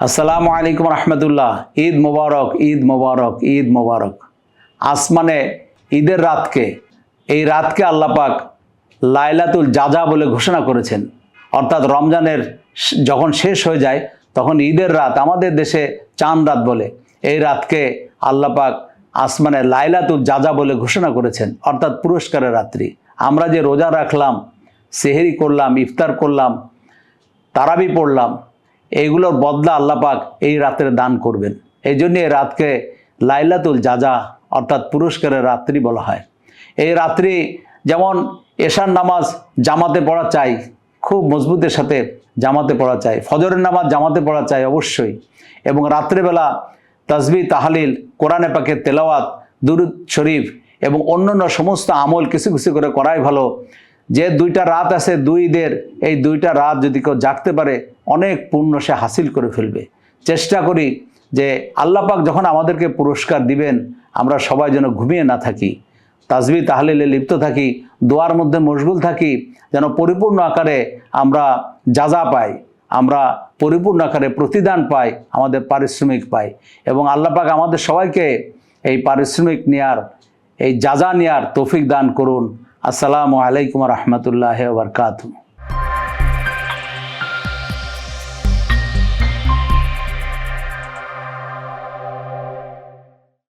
আসসালামু আলাইকুম রহমতুল্লাহ। ঈদ মোবারক, ঈদ মোবারক, ঈদ মোবারক। আসমানে ঈদের রাতকে, এই রাতকে আল্লাহ পাক লাইলাতুল জাজা বলে ঘোষণা করেছেন। অর্থাৎ রমজানের যখন শেষ হয়ে যায় তখন ঈদের রাত, আমাদের দেশে চাঁদ রাত বলে, এই রাতকে আল্লাহ পাক আসমানে লাইলাতুল জাজা বলে ঘোষণা করেছেন, অর্থাৎ পুরস্কারের রাত্রি। আমরা যে রোজা রাখলাম, সেহরি করলাম, ইফতার করলাম, তারাবি পড়লাম, এইগুলোর বদলা আল্লাহ পাক এই রাত্রে দান করবেন। এই জন্য এই রাতকে লাইলাতুল জাজা অর্থাৎ পুরস্কারের রাত্রি বলা হয়। এই রাত্রি যেমন এশার নামাজ জামাতে পড়া চাই, খুব মজবুতের সাথে জামাতে পড়া চাই। ফজরের নামাজ জামাতে পড়া চাই অবশ্যই। এবং রাত্রেবেলা তাসবিহ, তাহলিল, কোরআনে পাকের তেলাওয়াত, দুরূদ শরীফ এবং অন্যান্য সমস্ত আমল কিছু কিছু করে করাই ভালো। যে দুইটা রাত আছে দুই ঈদের, এই দুইটা রাত যদি কেউ জাগতে পারে অনেক পুণ্য সে হাসিল করে ফেলবে। চেষ্টা করি যে আল্লাহ পাক যখন আমাদেরকে পুরস্কার দিবেন আমরা সবাই যেন ঘুমিয়ে না থাকি, তাসবিহ তাহলিলে লিপ্ত থাকি, দোয়ার মধ্যে মশগুল থাকি, যেন পরিপূর্ণ আকারে আমরা জাজা পাই, আমরা পরিপূর্ণ আকারে প্রতিদান পাই, আমাদের পারিশ্রমিক পাই। এবং আল্লাহ পাক আমাদের সবাইকে এই পারিশ্রমিক নেয়ার, এই জাজা নেয়ার তৌফিক দান করুন। আসসালামু আলাইকুম রহমতুল্লাহ ওয়া বারাকাতুহু।